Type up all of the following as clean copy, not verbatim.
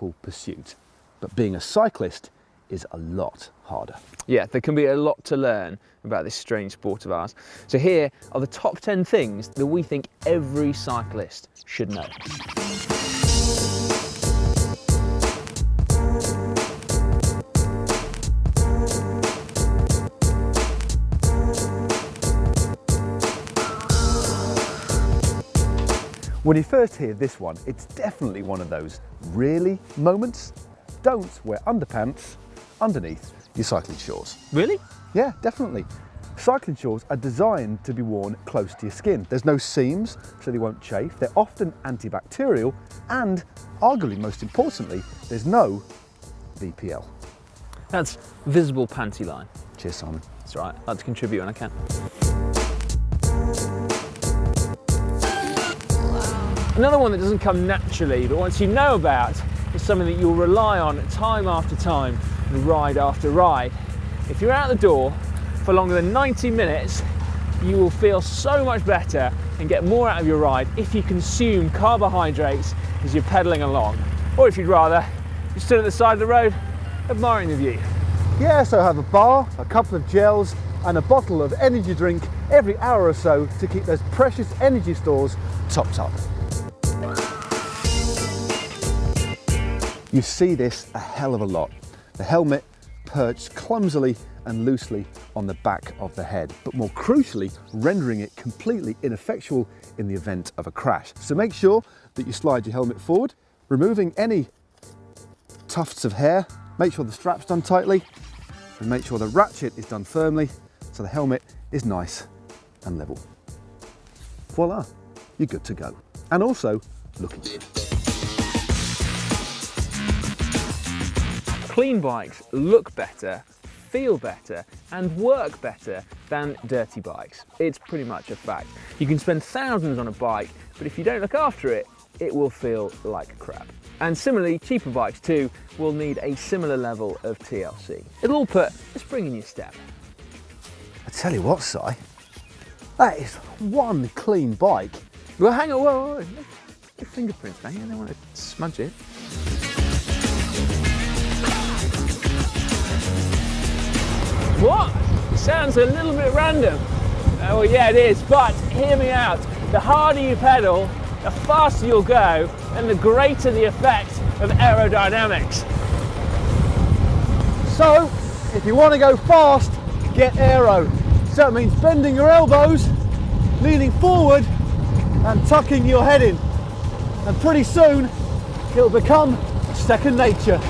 simple pursuit, but being a cyclist is a lot harder. Yeah, there can be a lot to learn about this strange sport of ours. So here are the top 10 things that we think every cyclist should know. When you first hear this one, it's definitely one of those really moments. Don't wear underpants underneath your cycling shorts. Really? Yeah, definitely. Cycling shorts are designed to be worn close to your skin. There's no seams, so they won't chafe. They're often antibacterial, and arguably most importantly, there's no VPL. That's visible panty line. Cheers, Simon. That's right, I'd like to contribute when I can. Another one that doesn't come naturally, but once you know about, is something that you'll rely on time after time and ride after ride. If you're out the door for longer than 90 minutes, you will feel so much better and get more out of your ride if you consume carbohydrates as you're pedaling along. Or if you'd rather, you stood at the side of the road admiring the view. Yeah, so have a bar, a couple of gels, and a bottle of energy drink every hour or so to keep those precious energy stores topped up. You see this a hell of a lot. The helmet perched clumsily and loosely on the back of the head, but more crucially, rendering it completely ineffectual in the event of a crash. So make sure that you slide your helmet forward, removing any tufts of hair, make sure the strap's done tightly, and make sure the ratchet is done firmly so the helmet is nice and level. Voila, you're good to go. And also, looking good. Clean bikes look better, feel better, and work better than dirty bikes. It's pretty much a fact. You can spend thousands on a bike, but if you don't look after it, it will feel like crap. And similarly, cheaper bikes too will need a similar level of TLC. It'll all put a spring in your step. I tell you what, Si, that is one clean bike. Well, hang on, whoa, your fingerprints, mate. I don't want to smudge it. What? Sounds a little bit random. Well, yeah, it is, but hear me out. The harder you pedal, the faster you'll go, and the greater the effect of aerodynamics. So, if you want to go fast, get aero. So it means bending your elbows, leaning forward, and tucking your head in. And pretty soon, it'll become second nature.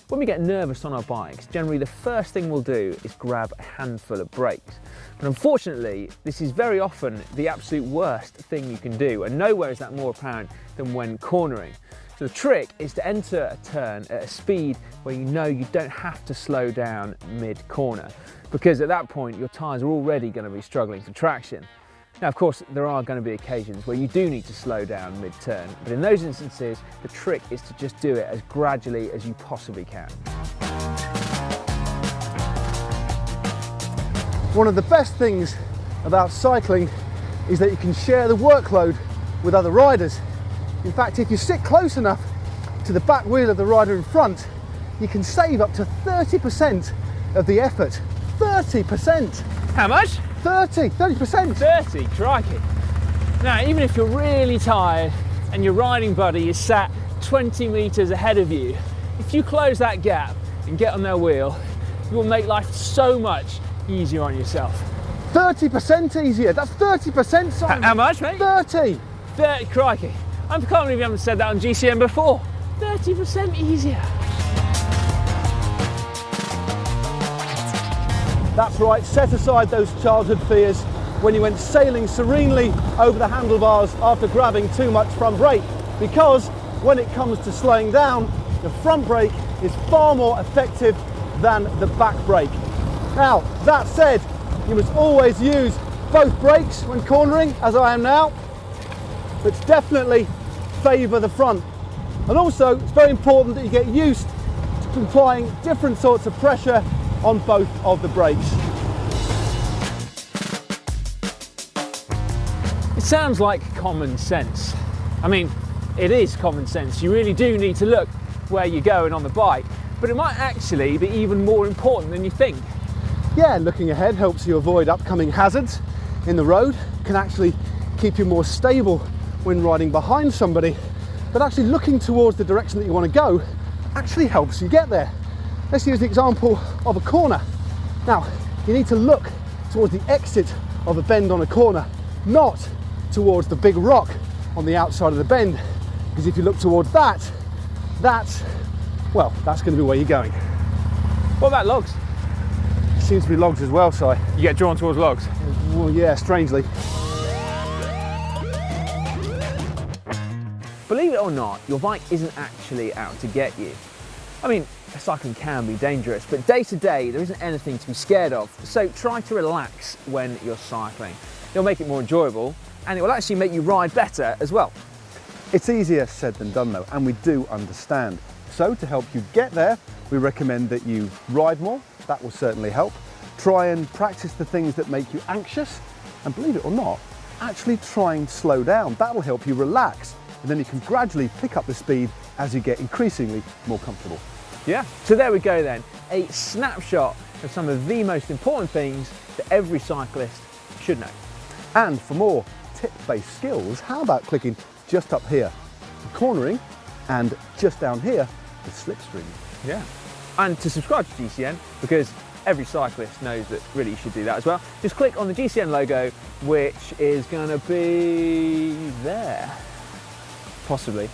When we get nervous on our bikes, generally the first thing we'll do is grab a handful of brakes. But unfortunately, this is very often the absolute worst thing you can do, and nowhere is that more apparent than when cornering. So the trick is to enter a turn at a speed where you know you don't have to slow down mid-corner, because at that point your tyres are already going to be struggling for traction. Now, of course, there are going to be occasions where you do need to slow down mid-turn, but in those instances, the trick is to just do it as gradually as you possibly can. One of the best things about cycling is that you can share the workload with other riders. In fact, if you sit close enough to the back wheel of the rider in front, you can save up to 30% of the effort. 30%! How much? 30%! 30, crikey. Now, even if you're really tired and your riding buddy is sat 20 metres ahead of you, if you close that gap and get on their wheel, you will make life so much easier on yourself. 30% easier, that's 30%, Simon. How much, mate? 30! 30, crikey. I can't believe you haven't said that on Gcn before. 30% easier. That's right, set aside those childhood fears when you went sailing serenely over the handlebars after grabbing too much front brake, because when it comes to slowing down, the front brake is far more effective than the back brake. Now, that said, you must always use both brakes when cornering, as I am now, but definitely favour the front. And also, it's very important that you get used to applying different sorts of pressure on both of the brakes. It sounds like common sense. I mean, it is common sense. You really do need to look where you're going on the bike, but it might actually be even more important than you think. Yeah, looking ahead helps you avoid upcoming hazards in the road, can actually keep you more stable when riding behind somebody, but actually looking towards the direction that you want to go actually helps you get there. Let's use the example of a corner. Now, you need to look towards the exit of a bend on a corner, not towards the big rock on the outside of the bend, because if you look towards that, that's going to be where you're going. What about logs? Seems to be logs as well, Si. You get drawn towards logs? Well, yeah, strangely. Believe it or not, your bike isn't actually out to get you. I mean, cycling can be dangerous, but day to day there isn't anything to be scared of, so try to relax when you're cycling. It'll make it more enjoyable, and it will actually make you ride better as well. It's easier said than done though, and we do understand. So to help you get there, we recommend that you ride more. That will certainly help. Try and practice the things that make you anxious, and believe it or not, actually try and slow down. That'll help you relax, and then you can gradually pick up the speed as you get increasingly more comfortable. Yeah, so there we go then, a snapshot of some of the most important things that every cyclist should know. And for more tip-based skills, how about clicking just up here for cornering and just down here for slipstream. Yeah, and to subscribe to GCN, because every cyclist knows that really you should do that as well. Just click on the GCN logo, which is going to be there, possibly.